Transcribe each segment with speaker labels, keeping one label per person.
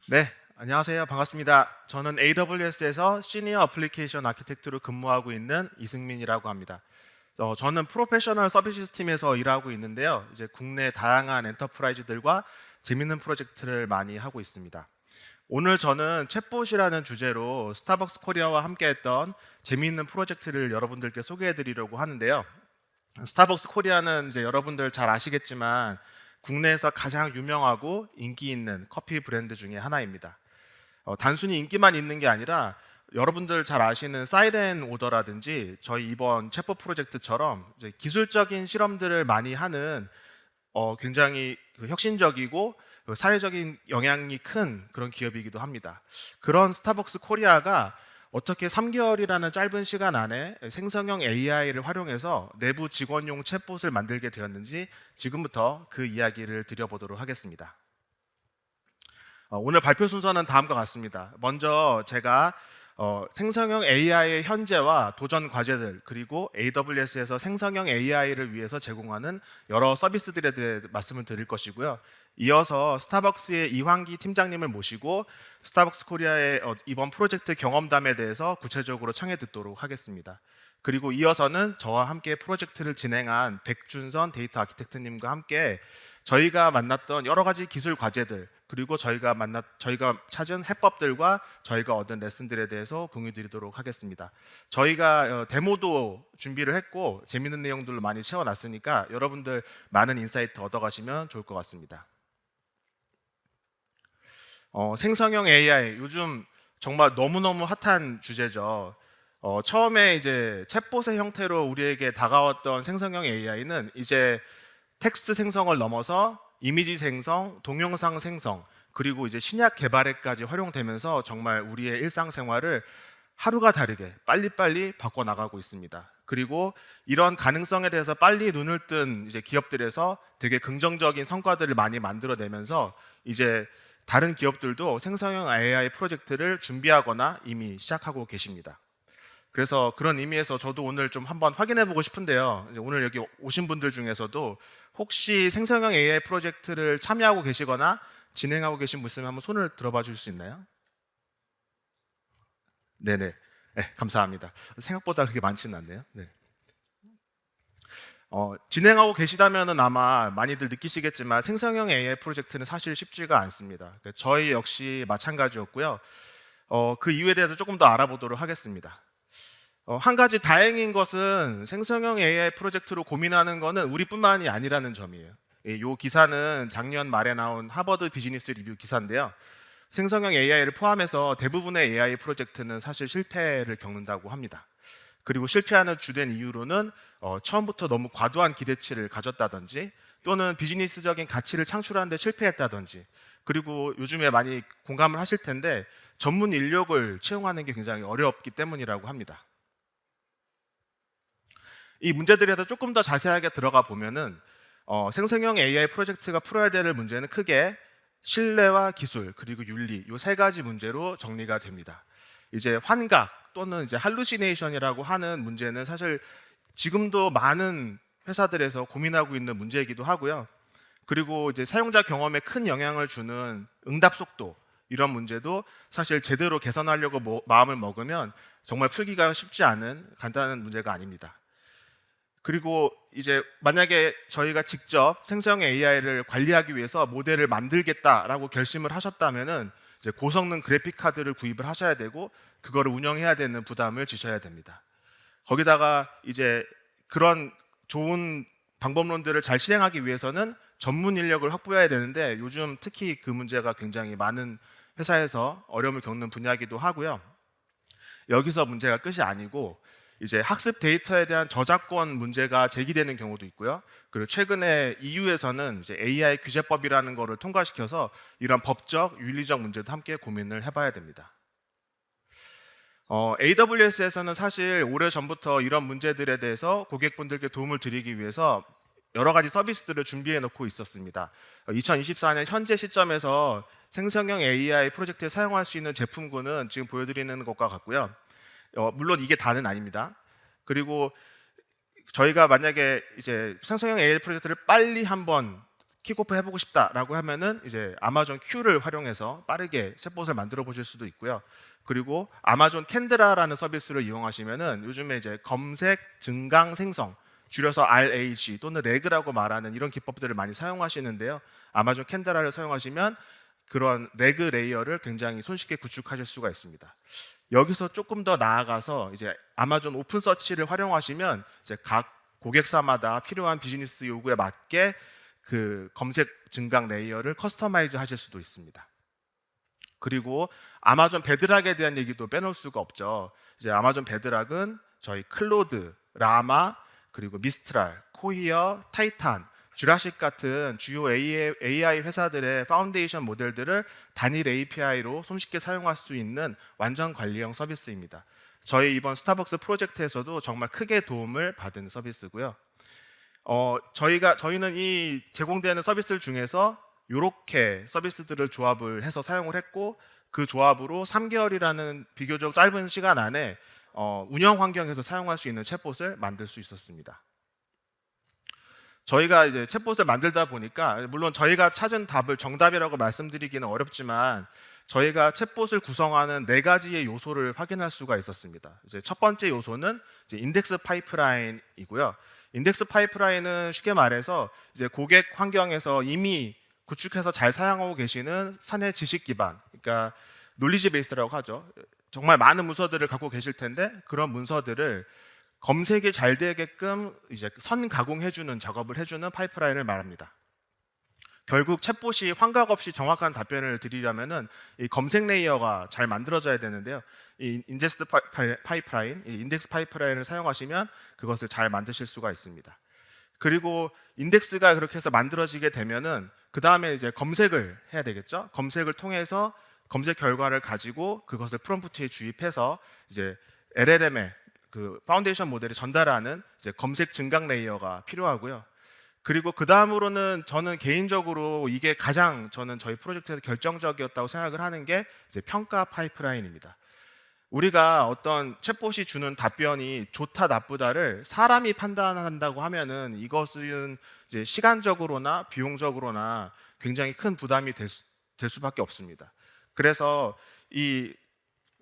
Speaker 1: 네, 안녕하세요. 반갑습니다. 저는 AWS에서 시니어 어플리케이션 아키텍트로 근무하고 있는 이승민이라고 합니다. 저는 프로페셔널 서비스 팀에서 일하고 있는데요. 이제 국내 다양한 엔터프라이즈들과 재밌는 프로젝트를 많이 하고 있습니다. 오늘 저는 챗봇이라는 주제로 스타벅스 코리아와 함께했던 재미있는 프로젝트를 여러분들께 소개해 드리려고 하는데요. 스타벅스 코리아는 이제 여러분들 잘 아시겠지만 국내에서 가장 유명하고 인기 있는 커피 브랜드 중에 하나입니다. 단순히 인기만 있는 게 아니라 여러분들 잘 아시는 사이렌 오더라든지 저희 이번 챗봇 프로젝트처럼 이제 기술적인 실험들을 많이 하는 굉장히 혁신적이고 사회적인 영향이 큰 그런 기업이기도 합니다. 그런 스타벅스 코리아가 어떻게 3개월이라는 짧은 시간 안에 생성형 AI를 활용해서 내부 직원용 챗봇을 만들게 되었는지 지금부터 그 이야기를 드려보도록 하겠습니다. 오늘 발표 순서는 다음과 같습니다. 먼저 제가 생성형 AI의 현재와 도전 과제들, 그리고 AWS에서 생성형 AI를 위해서 제공하는 여러 서비스들에 대해 말씀을 드릴 것이고요. 이어서 스타벅스의 이황기 팀장님을 모시고 스타벅스 코리아의 이번 프로젝트 경험담에 대해서 구체적으로 청해 듣도록 하겠습니다. 그리고 이어서는 저와 함께 프로젝트를 진행한 백준선 데이터 아키텍트님과 함께 저희가 만났던 여러 가지 기술 과제들, 그리고 저희가 찾은 해법들과 저희가 얻은 레슨들에 대해서 공유 드리도록 하겠습니다. 저희가 데모도 준비를 했고 재밌는 내용들로 많이 채워놨으니까 여러분들 많은 인사이트 얻어가시면 좋을 것 같습니다. 생성형 AI, 요즘 정말 너무너무 핫한 주제죠. 처음에 이제 챗봇의 형태로 우리에게 다가왔던 생성형 AI는 이제 텍스트 생성을 넘어서 이미지 생성, 동영상 생성, 그리고 이제 신약 개발에까지 활용되면서 정말 우리의 일상생활을 하루가 다르게 빨리빨리 바꿔나가고 있습니다. 그리고 이런 가능성에 대해서 빨리 눈을 뜬 이제 기업들에서 되게 긍정적인 성과들을 많이 만들어내면서 이제 다른 기업들도 생성형 AI 프로젝트를 준비하거나 이미 시작하고 계십니다. 그래서 그런 의미에서 저도 오늘 좀 한번 확인해 보고 싶은데요. 오늘 여기 오신 분들 중에서도 혹시 생성형 AI 프로젝트를 참여하고 계시거나 진행하고 계신 분 있으면 한번 손을 들어봐 주실 수 있나요? 네네. 네, 감사합니다. 생각보다 그렇게 많지는 않네요. 네. 진행하고 계시다면은 아마 많이들 느끼시겠지만 생성형 AI 프로젝트는 사실 쉽지가 않습니다. 저희 역시 마찬가지였고요. 그 이유에 대해서 조금 더 알아보도록 하겠습니다. 한 가지 다행인 것은 생성형 AI 프로젝트로 고민하는 것은 우리뿐만이 아니라는 점이에요. 이 기사는 작년 말에 나온 하버드 비즈니스 리뷰 기사인데요. 생성형 AI를 포함해서 대부분의 AI 프로젝트는 사실 실패를 겪는다고 합니다. 그리고 실패하는 주된 이유로는 처음부터 너무 과도한 기대치를 가졌다든지 또는 비즈니스적인 가치를 창출하는 데 실패했다든지, 그리고 요즘에 많이 공감을 하실 텐데 전문 인력을 채용하는 게 굉장히 어렵기 때문이라고 합니다. 이 문제들에 대해서 조금 더 자세하게 들어가 보면은 생성형 AI 프로젝트가 풀어야 될 문제는 크게 신뢰와 기술 그리고 윤리, 이 세 가지 문제로 정리가 됩니다. 이제 환각 또는 이제 할루시네이션이라고 하는 문제는 사실 지금도 많은 회사들에서 고민하고 있는 문제이기도 하고요. 그리고 이제 사용자 경험에 큰 영향을 주는 응답 속도, 이런 문제도 사실 제대로 개선하려고 마음을 먹으면 정말 풀기가 쉽지 않은 간단한 문제가 아닙니다. 그리고 이제 만약에 저희가 직접 생성 AI를 관리하기 위해서 모델을 만들겠다라고 결심을 하셨다면은 이제 고성능 그래픽 카드를 구입을 하셔야 되고 그거를 운영해야 되는 부담을 지셔야 됩니다. 거기다가 이제 그런 좋은 방법론들을 잘 실행하기 위해서는 전문 인력을 확보해야 되는데 요즘 특히 그 문제가 굉장히 많은 회사에서 어려움을 겪는 분야이기도 하고요. 여기서 문제가 끝이 아니고 이제 학습 데이터에 대한 저작권 문제가 제기되는 경우도 있고요. 그리고 최근에 EU에서는 이제 AI 규제법이라는 거를 통과시켜서 이런 법적, 윤리적 문제도 함께 고민을 해봐야 됩니다. AWS에서는 사실 오래전부터 이런 문제들에 대해서 고객분들께 도움을 드리기 위해서 여러 가지 서비스들을 준비해 놓고 있었습니다. 2024년 현재 시점에서 생성형 AI 프로젝트에 사용할 수 있는 제품군은 지금 보여드리는 것과 같고요. 물론 이게 다는 아닙니다. 그리고 저희가 만약에 이제 생성형 AI 프로젝트를 빨리 한번 킥오프 해보고 싶다라고 하면은 이제 아마존 Q를 활용해서 빠르게 챗봇을 만들어 보실 수도 있고요. 그리고 아마존 캔드라라는 서비스를 이용하시면은 요즘에 이제 검색, 증강, 생성, 줄여서 RAG 또는 레그라고 말하는 이런 기법들을 많이 사용하시는데요. 아마존 캔드라를 사용하시면 그런 레그 레이어를 굉장히 손쉽게 구축하실 수가 있습니다. 여기서 조금 더 나아가서 이제 아마존 오픈 서치를 활용하시면 이제 각 고객사마다 필요한 비즈니스 요구에 맞게 그 검색 증강 레이어를 커스터마이즈 하실 수도 있습니다. 그리고 아마존 베드락에 대한 얘기도 빼놓을 수가 없죠. 이제 아마존 베드락은 저희 클로드, 라마, 그리고 미스트랄, 코히어, 타이탄, 주라식 같은 주요 AI 회사들의 파운데이션 모델들을 단일 API로 손쉽게 사용할 수 있는 완전 관리형 서비스입니다. 저희 이번 스타벅스 프로젝트에서도 정말 크게 도움을 받은 서비스고요. 저희는 이 제공되는 서비스 중에서 이렇게 서비스들을 조합을 해서 사용을 했고, 그 조합으로 3개월이라는 비교적 짧은 시간 안에 운영 환경에서 사용할 수 있는 챗봇을 만들 수 있었습니다. 저희가 이제 챗봇을 만들다 보니까 물론 저희가 찾은 답을 정답이라고 말씀드리기는 어렵지만 저희가 챗봇을 구성하는 4가지의 요소를 확인할 수가 있었습니다. 이제 첫 번째 요소는 이제 인덱스 파이프라인이고요. 인덱스 파이프라인은 쉽게 말해서 이제 고객 환경에서 이미 구축해서 잘 사용하고 계시는 사내 지식 기반, 그러니까 놀리지 베이스라고 하죠. 정말 많은 문서들을 갖고 계실 텐데 그런 문서들을 검색이 잘 되게끔 이제 선 가공해주는 작업을 해주는 파이프라인을 말합니다. 결국 챗봇이 환각 없이 정확한 답변을 드리려면은 이 검색 레이어가 잘 만들어져야 되는데요. 이 인덱스 파이프라인, 이 인덱스 파이프라인을 사용하시면 그것을 잘 만드실 수가 있습니다. 그리고 인덱스가 그렇게 해서 만들어지게 되면은 그 다음에 이제 검색을 해야 되겠죠. 검색을 통해서 검색 결과를 가지고 그것을 프롬프트에 주입해서 이제 LLM에 그 파운데이션 모델에 전달하는 이제 검색 증강 레이어가 필요하고요. 그리고 그 다음으로는 저는 개인적으로 이게 가장 저는 저희 프로젝트에서 결정적이었다고 생각을 하는 게 이제 평가 파이프라인입니다. 우리가 어떤 챗봇이 주는 답변이 좋다 나쁘다를 사람이 판단한다고 하면은 이것은 이제 시간적으로나 비용적으로나 굉장히 큰 부담이 될 수밖에 없습니다. 그래서 이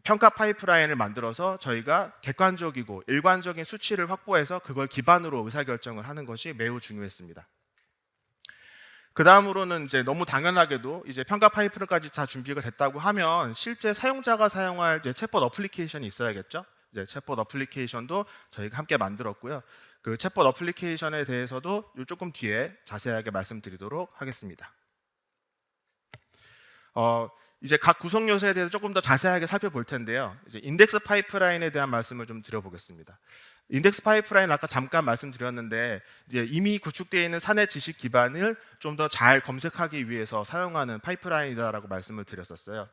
Speaker 1: 평가 파이프라인을 만들어서 저희가 객관적이고 일관적인 수치를 확보해서 그걸 기반으로 의사결정을 하는 것이 매우 중요했습니다. 그 다음으로는 이제 너무 당연하게도 이제 평가 파이프까지 다 준비가 됐다고 하면 실제 사용자가 사용할 이제 챗봇 어플리케이션이 있어야겠죠. 이제 챗봇 어플리케이션도 저희가 함께 만들었고요. 그 챗봇 어플리케이션에 대해서도 조금 뒤에 자세하게 말씀드리도록 하겠습니다. 이제 각 구성 요소에 대해서 조금 더 자세하게 살펴볼 텐데요. 이제 인덱스 파이프라인에 대한 말씀을 좀 드려보겠습니다. 인덱스 파이프라인 아까 잠깐 말씀드렸는데 이제 이미 구축되어 있는 사내 지식 기반을 좀 더 잘 검색하기 위해서 사용하는 파이프라인이다라고 말씀을 드렸었어요.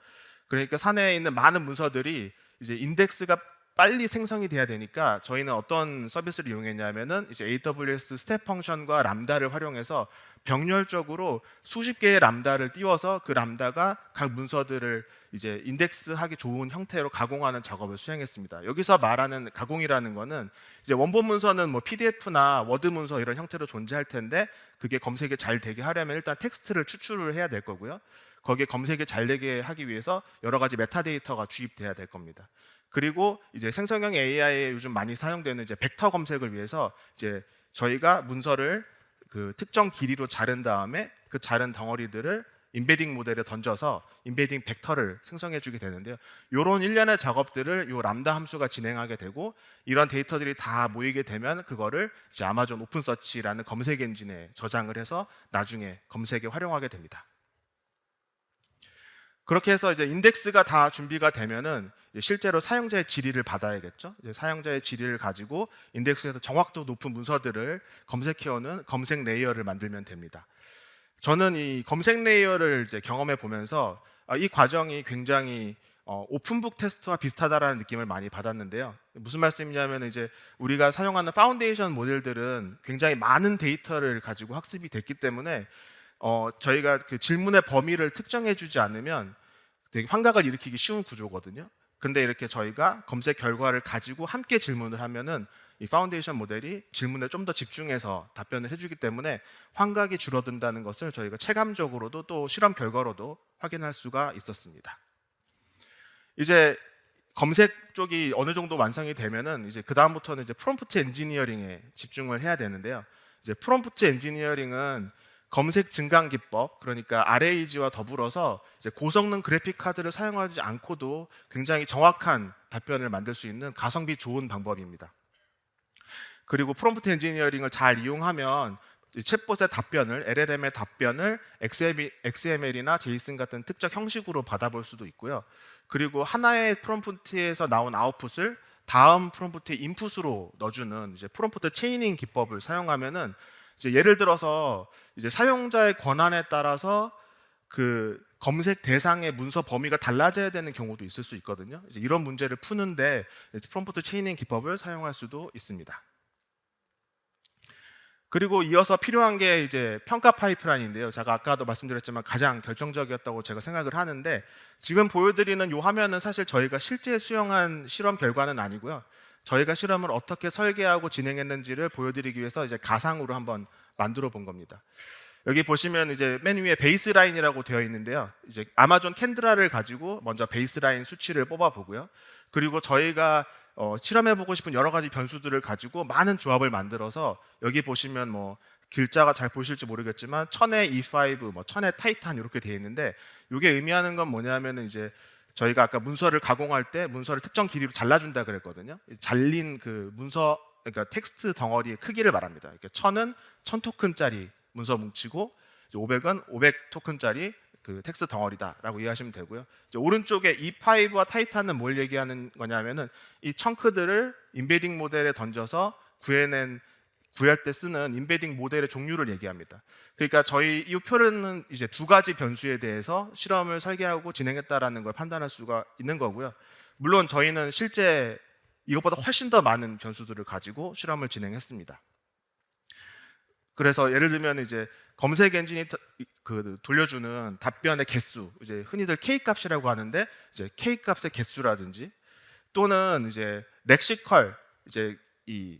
Speaker 1: 그러니까 사내에 있는 많은 문서들이 이제 인덱스가 빨리 생성이 돼야 되니까 저희는 어떤 서비스를 이용했냐면은 이제 AWS 스텝 펑션과 람다를 활용해서 병렬적으로 수십 개의 람다를 띄워서 그 람다가 각 문서들을 이제 인덱스하기 좋은 형태로 가공하는 작업을 수행했습니다. 여기서 말하는 가공이라는 거는 이제 원본 문서는 뭐 PDF나 워드 문서 이런 형태로 존재할 텐데 그게 검색이 잘 되게 하려면 일단 텍스트를 추출을 해야 될 거고요. 거기에 검색이 잘 되게 하기 위해서 여러 가지 메타데이터가 주입돼야 될 겁니다. 그리고 이제 생성형 AI에 요즘 많이 사용되는 이제 벡터 검색을 위해서 이제 저희가 문서를 그 특정 길이로 자른 다음에 그 자른 덩어리들을 임베딩 모델에 던져서 임베딩 벡터를 생성해 주게 되는데요. 이런 일련의 작업들을 이 람다 함수가 진행하게 되고 이런 데이터들이 다 모이게 되면 그거를 이제 아마존 오픈 서치라는 검색 엔진에 저장을 해서 나중에 검색에 활용하게 됩니다. 그렇게 해서 이제 인덱스가 다 준비가 되면은 실제로 사용자의 질의를 받아야겠죠. 이제 사용자의 질의를 가지고 인덱스에서 정확도 높은 문서들을 검색해오는 검색 레이어를 만들면 됩니다. 저는 이 검색 레이어를 이제 경험해 보면서 이 과정이 굉장히 오픈북 테스트와 비슷하다라는 느낌을 많이 받았는데요. 무슨 말씀이냐면 이제 우리가 사용하는 파운데이션 모델들은 굉장히 많은 데이터를 가지고 학습이 됐기 때문에 저희가 그 질문의 범위를 특정해주지 않으면 되게 환각을 일으키기 쉬운 구조거든요. 근데 이렇게 저희가 검색 결과를 가지고 함께 질문을 하면은 이 파운데이션 모델이 질문에 좀 더 집중해서 답변을 해주기 때문에 환각이 줄어든다는 것을 저희가 체감적으로도 또 실험 결과로도 확인할 수가 있었습니다. 이제 검색 쪽이 어느 정도 완성이 되면은 이제 그 다음부터는 이제 프롬프트 엔지니어링에 집중을 해야 되는데요. 이제 프롬프트 엔지니어링은 검색 증강 기법, 그러니까 RAG와 더불어서 이제 고성능 그래픽 카드를 사용하지 않고도 굉장히 정확한 답변을 만들 수 있는 가성비 좋은 방법입니다. 그리고 프롬프트 엔지니어링을 잘 이용하면 챗봇의 답변을, LLM의 답변을 XML이나 JSON 같은 특정 형식으로 받아볼 수도 있고요. 그리고 하나의 프롬프트에서 나온 아웃풋을 다음 프롬프트의 인풋으로 넣어주는 이제 프롬프트 체이닝 기법을 사용하면은 이제 예를 들어서 이제 사용자의 권한에 따라서 그 검색 대상의 문서 범위가 달라져야 되는 경우도 있을 수 있거든요. 이제 이런 문제를 푸는데 프롬프트 체이닝 기법을 사용할 수도 있습니다. 그리고 이어서 필요한 게 이제 평가 파이프라인인데요. 제가 아까도 말씀드렸지만 가장 결정적이었다고 제가 생각을 하는데, 지금 보여드리는 이 화면은 사실 저희가 실제 수행한 실험 결과는 아니고요. 저희가 실험을 어떻게 설계하고 진행했는지를 보여드리기 위해서 이제 가상으로 한번 만들어 본 겁니다. 여기 보시면 이제 맨 위에 베이스라인이라고 되어 있는데요. 이제 아마존 캔드라를 가지고 먼저 베이스라인 수치를 뽑아 보고요. 그리고 저희가 실험해보고 싶은 여러 가지 변수들을 가지고 많은 조합을 만들어서, 여기 보시면 뭐 글자가 잘 보이실지 모르겠지만 1000의 E5, 뭐 1000의 타이탄 이렇게 되어 있는데, 이게 의미하는 건 뭐냐면은 이제 저희가 아까 문서를 가공할 때 문서를 특정 길이로 잘라준다 그랬거든요. 잘린 그 문서, 그러니까 텍스트 덩어리의 크기를 말합니다. 그러니까 1000은 1000토큰짜리 문서 뭉치고 500은 500토큰짜리 그 텍스트 덩어리다라고 이해하시면 되고요. 이제 오른쪽에 E5와 타이탄은 뭘 얘기하는 거냐면은 이 청크들을 인베딩 모델에 던져서 구할 때 쓰는 인베딩 모델의 종류를 얘기합니다. 그러니까 저희 이 표는 이제 두 가지 변수에 대해서 실험을 설계하고 진행했다라는 걸 판단할 수가 있는 거고요. 물론 저희는 실제 이것보다 훨씬 더 많은 변수들을 가지고 실험을 진행했습니다. 그래서 예를 들면 이제 검색 엔진이 돌려주는 답변의 개수, 이제 흔히들 K 값이라고 하는데, 이제 K 값의 개수라든지, 또는 이제 렉시컬, 이제 이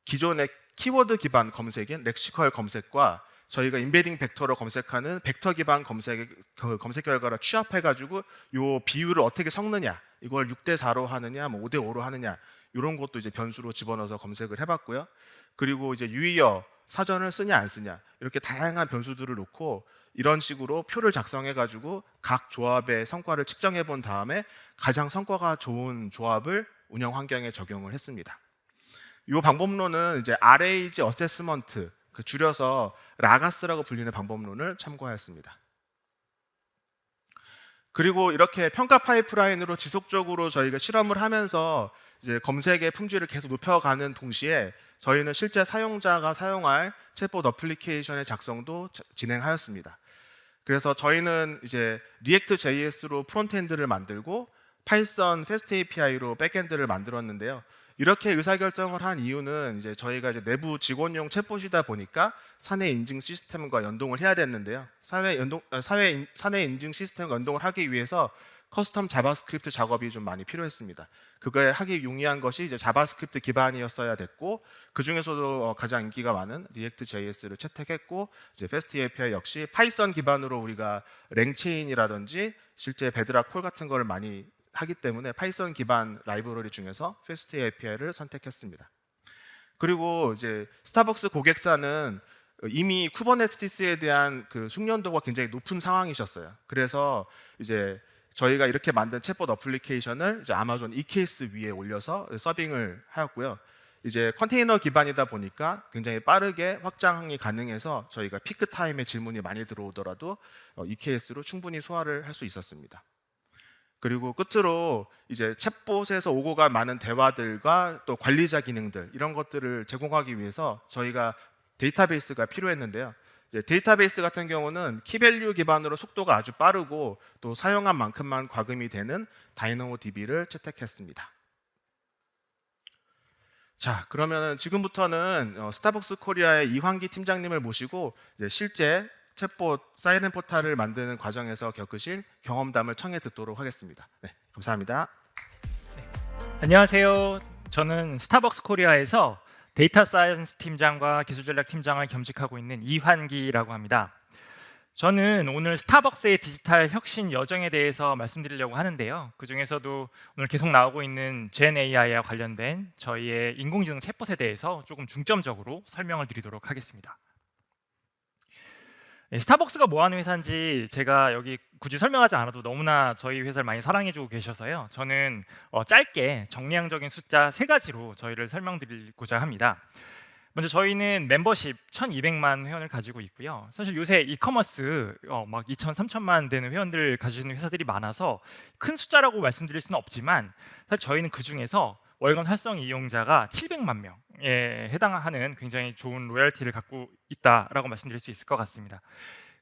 Speaker 1: 기존의 키워드 기반 검색인 렉시컬 검색과 저희가 인베딩 벡터로 검색하는 벡터 기반 검색 결과를 취합해가지고 요 비율을 어떻게 섞느냐, 이걸 6대4로 하느냐, 뭐 5대5로 하느냐, 이런 것도 이제 변수로 집어넣어서 검색을 해봤고요. 그리고 이제 유의어, 사전을 쓰냐 안 쓰냐, 이렇게 다양한 변수들을 놓고 이런 식으로 표를 작성해가지고 각 조합의 성과를 측정해 본 다음에 가장 성과가 좋은 조합을 운영 환경에 적용을 했습니다. 이 방법론은 이제 RAG 어세스먼트, 줄여서 라가스라고 불리는 방법론을 참고하였습니다. 그리고 이렇게 평가 파이프라인으로 지속적으로 저희가 실험을 하면서 이제 검색의 품질을 계속 높여가는 동시에 저희는 실제 사용자가 사용할 챗봇 어플리케이션의 작성도 진행하였습니다. 그래서 저희는 이제 리액트 JS로 프론트엔드를 만들고 파이썬 패스트 API로 백엔드를 만들었는데요. 이렇게 의사결정을 한 이유는 이제 저희가 이제 내부 직원용 챗봇이다 보니까 사내 인증 시스템과 연동을 해야 됐는데요. 사내 인증 시스템과 연동을 하기 위해서 커스텀 자바스크립트 작업이 좀 많이 필요했습니다. 그거에 하기 용이한 것이 이제 자바스크립트 기반이었어야 됐고, 그 중에서도 가장 인기가 많은 리액트 JS를 채택했고, 이제 패스트 API 역시 파이썬 기반으로 우리가 랭체인이라든지 실제 베드락 콜 같은 걸 많이 하기 때문에 파이썬 기반 라이브러리 중에서 패스트 API를 선택했습니다. 그리고 이제 스타벅스 고객사는 이미 쿠버네티스에 대한 그 숙련도가 굉장히 높은 상황이셨어요. 그래서 이제 저희가 이렇게 만든 챗봇 어플리케이션을 이제 아마존 EKS 위에 올려서 서빙을 하였고요. 이제 컨테이너 기반이다 보니까 굉장히 빠르게 확장이 가능해서 저희가 피크 타임에 질문이 많이 들어오더라도 EKS로 충분히 소화를 할 수 있었습니다. 그리고 끝으로 이제 챗봇에서 오고 간 많은 대화들과 또 관리자 기능들, 이런 것들을 제공하기 위해서 저희가 데이터베이스가 필요했는데요. 데이터베이스 같은 경우는 키밸류 기반으로 속도가 아주 빠르고 또 사용한 만큼만 과금이 되는 다이너모DB를 채택했습니다. 자, 그러면 지금부터는 스타벅스 코리아의 이환기 팀장님을 모시고 이제 실제 챗봇 사이렌 포탈을 만드는 과정에서 겪으신 경험담을 청해 듣도록 하겠습니다. 네, 감사합니다.
Speaker 2: 안녕하세요. 저는 스타벅스 코리아에서 데이터 사이언스 팀장과 기술 전략 팀장을 겸직하고 있는 이환기라고 합니다. 저는 오늘 스타벅스의 디지털 혁신 여정에 대해서 말씀드리려고 하는데요. 그 중에서도 오늘 계속 나오고 있는 젠 AI와 관련된 저희의 인공지능 챗봇에 대해서 조금 중점적으로 설명을 드리도록 하겠습니다. 스타벅스가 뭐 하는 회사인지 제가 여기 굳이 설명하지 않아도 너무나 저희 회사를 많이 사랑해주고 계셔서요. 저는 짧게 정량적인 숫자 3가지로 저희를 설명드리고자 합니다. 먼저 저희는 멤버십 1200만 회원을 가지고 있고요. 사실 요새 이커머스 막 2000, 3000만 되는 회원들 가지시는 회사들이 많아서 큰 숫자라고 말씀드릴 수는 없지만 사실 저희는 그 중에서 월간 활성 이용자가 700만 명에 해당하는 굉장히 좋은 로열티를 갖고 있다라고 말씀드릴 수 있을 것 같습니다.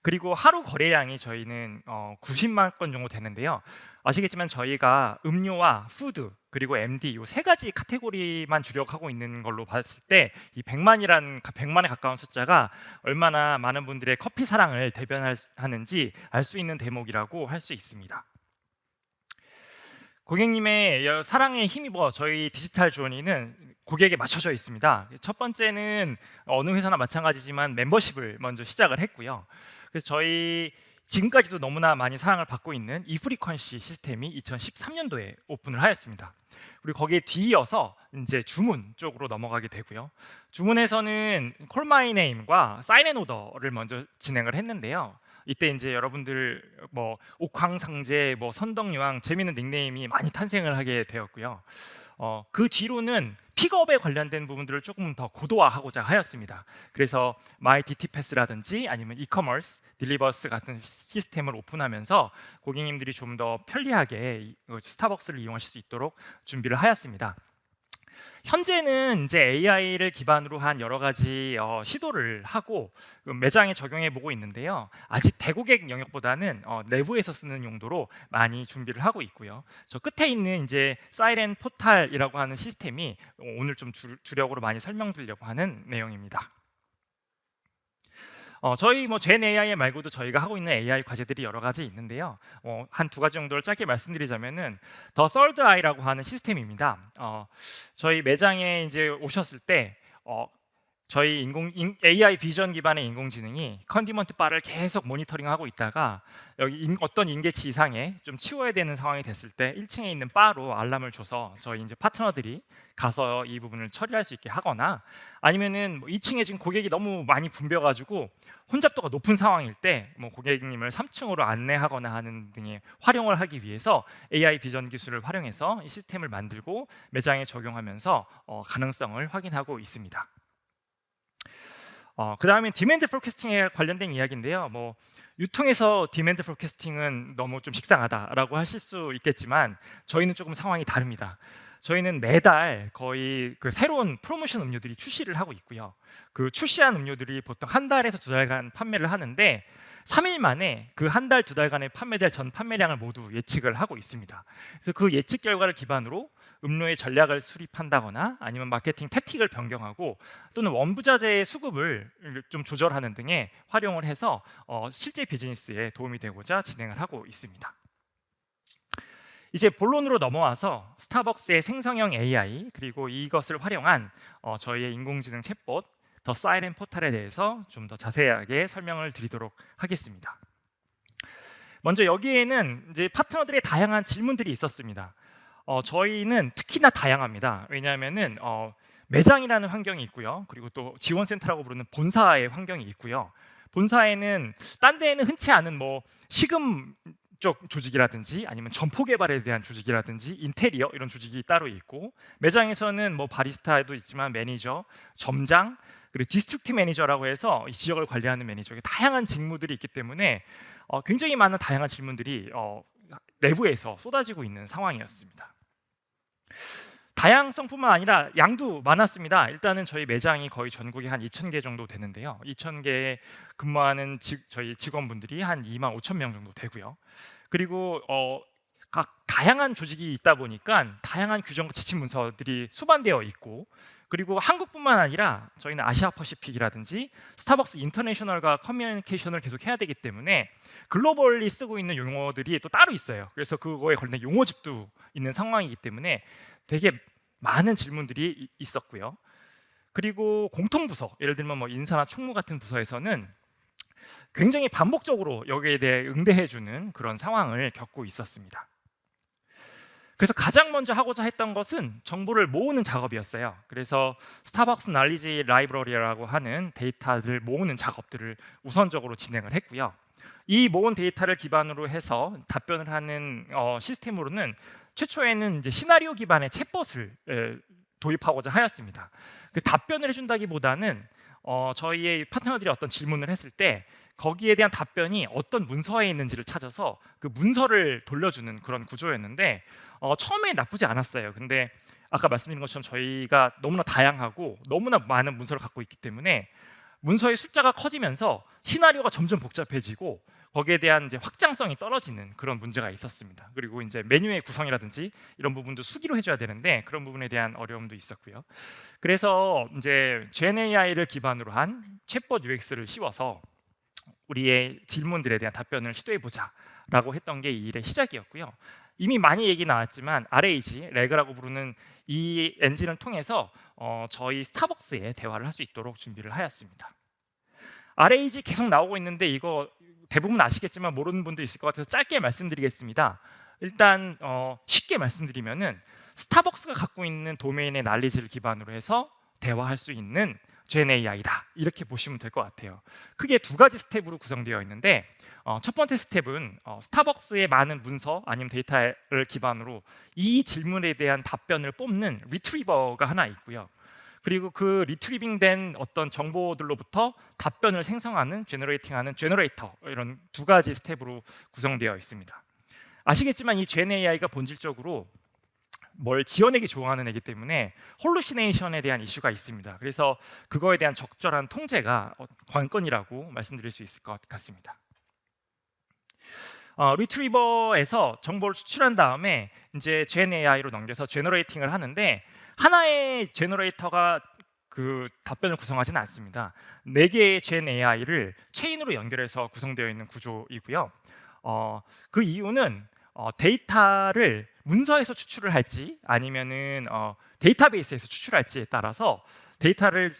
Speaker 2: 그리고 하루 거래량이 저희는 90만 건 정도 되는데요. 아시겠지만 저희가 음료와 푸드 그리고 MD 이 3가지 카테고리만 주력하고 있는 걸로 봤을 때 이 100만에 가까운 숫자가 얼마나 많은 분들의 커피 사랑을 대변하는지 알 수 있는 대목이라고 할 수 있습니다. 고객님의 사랑에 힘입어 저희 디지털 주원이는 고객에게 맞춰져 있습니다. 첫 번째는 어느 회사나 마찬가지지만 멤버십을 먼저 시작을 했고요. 그래서 저희 지금까지도 너무나 많이 사랑을 받고 있는 이프리퀀시 시스템이 2013년도에 오픈을 하였습니다. 그리고 거기에 뒤이어서 이제 주문 쪽으로 넘어가게 되고요. 주문에서는 콜 마이 네임과 사인 앤 오더를 먼저 진행을 했는데요. 이때 이제 여러분들 뭐 옥황상제, 뭐 선덕여왕 재미있는 닉네임이 많이 탄생을 하게 되었고요. 그 뒤로는 픽업에 관련된 부분들을 조금 더 고도화하고자 하였습니다. 그래서 마이 DT 패스라든지 아니면 이커머스, 딜리버스 같은 시스템을 오픈하면서 고객님들이 좀 더 편리하게 스타벅스를 이용하실 수 있도록 준비를 하였습니다. 현재는 이제 AI를 기반으로 한 여러 가지 시도를 하고 매장에 적용해 보고 있는데요. 아직 대고객 영역보다는 내부에서 쓰는 용도로 많이 준비를 하고 있고요. 저 끝에 있는 이제 사이렌 포탈이라고 하는 시스템이 오늘 좀 주력으로 많이 설명드리려고 하는 내용입니다. 저희 젠 AI 말고도 저희가 하고 있는 AI 과제들이 여러 가지 있는데요. 한 2가지 정도를 짧게 말씀드리자면은 더 서드 아이라고 하는 시스템입니다. 저희 매장에 이제 오셨을 때 저희 AI 비전 기반의 인공지능이 컨디먼트 바를 계속 모니터링하고 있다가 여기 어떤 인계치 이상에 좀 치워야 되는 상황이 됐을 때 1층에 있는 바로 알람을 줘서 저희 이제 파트너들이 가서 이 부분을 처리할 수 있게 하거나 아니면은 2층에 지금 고객이 너무 많이 붐벼가지고 혼잡도가 높은 상황일 때 고객님을 3층으로 안내하거나 하는 등의 활용을 하기 위해서 AI 비전 기술을 활용해서 이 시스템을 만들고 매장에 적용하면서 가능성을 확인하고 있습니다. 그 다음에 디맨드 포캐스팅에 관련된 이야기인데요. 유통에서 디맨드 포캐스팅은 너무 좀 식상하다라고 하실 수 있겠지만 저희는 조금 상황이 다릅니다. 저희는 매달 거의 그 새로운 프로모션 음료들이 출시를 하고 있고요. 그 출시한 음료들이 보통 1달에서 2달간 판매를 하는데 3일 만에 그 1달, 2달간의 판매될 전 판매량을 모두 예측을 하고 있습니다. 그래서 그 예측 결과를 기반으로 음료의 전략을 수립한다거나 아니면 마케팅 태틱을 변경하고 또는 원부자재의 수급을 좀 조절하는 등의 활용을 해서 실제 비즈니스에 도움이 되고자 진행을 하고 있습니다. 이제 본론으로 넘어와서 스타벅스의 생성형 AI 그리고 이것을 활용한 저희의 인공지능 챗봇 더 사이렌 포탈에 대해서 좀 더 자세하게 설명을 드리도록 하겠습니다. 먼저 여기에는 이제 파트너들의 다양한 질문들이 있었습니다. 저희는 특히나 다양합니다. 왜냐하면은 매장이라는 환경이 있고요. 그리고 또 지원센터라고 부르는 본사의 환경이 있고요. 본사에는 딴 데에는 흔치 않은 식음 쪽 조직이라든지 아니면 점포 개발에 대한 조직이라든지 인테리어 이런 조직이 따로 있고 매장에서는 바리스타도 있지만 매니저, 점장 그리고 디스트릭트 매니저라고 해서 이 지역을 관리하는 매니저 다양한 직무들이 있기 때문에 굉장히 많은 다양한 질문들이 내부에서 쏟아지고 있는 상황이었습니다. 다양성뿐만 아니라 양도 많았습니다. 일단은 저희 매장이 거의 전국에 한 2,000개 정도 되는데요. 2,000개에 근무하는 저희 직원분들이 한 25,000명 정도 되고요. 그리고 각 다양한 조직이 있다 보니까 다양한 규정과 지침 문서들이 수반되어 있고 그리고 한국뿐만 아니라 저희는 아시아 퍼시픽이라든지 스타벅스 인터내셔널과 커뮤니케이션을 계속 해야 되기 때문에 글로벌리 쓰고 있는 용어들이 또 따로 있어요. 그래서 그거에 관련된 용어집도 있는 상황이기 때문에 되게 많은 질문들이 있었고요. 그리고 공통 부서, 예를 들면 뭐 인사나 총무 같은 부서에서는 굉장히 반복적으로 여기에 대해 응대해주는 그런 상황을 겪고 있었습니다. 그래서 가장 먼저 하고자 했던 것은 정보를 모으는 작업이었어요. 그래서 스타벅스 날리지 라이브러리라고 하는 데이터를 모으는 작업들을 우선적으로 진행을 했고요. 이 모은 데이터를 기반으로 해서 답변을 하는 시스템으로는 최초에는 이제 시나리오 기반의 챗봇을 도입하고자 하였습니다. 그 답변을 해준다기보다는 저희의 파트너들이 어떤 질문을 했을 때 거기에 대한 답변이 어떤 문서에 있는지를 찾아서 그 문서를 돌려주는 그런 구조였는데 처음에 나쁘지 않았어요. 근데 아까 말씀드린 것처럼 저희가 너무나 다양하고 너무나 많은 문서를 갖고 있기 때문에 문서의 숫자가 커지면서 시나리오가 점점 복잡해지고 거기에 대한 이제 확장성이 떨어지는 그런 문제가 있었습니다. 그리고 이제 메뉴의 구성이라든지 이런 부분도 수기로 해줘야 되는데 그런 부분에 대한 어려움도 있었고요. 그래서 이제 GenAI를 기반으로 한 챗봇 UX를 씌워서 우리의 질문들에 대한 답변을 시도해보자라고 했던 게 이 일의 시작이었고요. 이미 많이 얘기 나왔지만 RAG, 레그라고 부르는 이 엔진을 통해서 저희 스타벅스에 대화를 할 수 있도록 준비를 하였습니다. RAG 계속 나오고 있는데 이거 대부분 아시겠지만 모르는 분도 있을 것 같아서 짧게 말씀드리겠습니다. 일단 쉽게 말씀드리면은 스타벅스가 갖고 있는 도메인의 난리지를 기반으로 해서 대화할 수 있는 GenAI다 이렇게 보시면 될 것 같아요. 크게 두 가지 스텝으로 구성되어 있는데 첫 번째 스텝은 스타벅스의 많은 문서 아니면 데이터를 기반으로 이 질문에 대한 답변을 뽑는 리트리버가 하나 있고요. 그리고 그 리트리빙된 어떤 정보들로부터 답변을 생성하는 제너레이팅하는 제너레이터, 이런 두 가지 스텝으로 구성되어 있습니다. 아시겠지만 이 GenAI가 본질적으로 뭘 지어내기 좋아하는 애기 때문에 홀루시네이션에 대한 이슈가 있습니다. 그래서 그거에 대한 적절한 통제가 관건이라고 말씀드릴 수 있을 것 같습니다. 리트리버에서 정보를 추출한 다음에 이제 GenAI로 넘겨서 제너레이팅을 하는데 하나의 제너레이터가 그 답변을 구성하지는 않습니다. 4개의 GenAI를 체인으로 연결해서 구성되어 있는 구조이고요. 그 이유는 데이터를 문서에서 추출을 할지 아니면은 데이터베이스에서 추출할지에 따라서 데이터를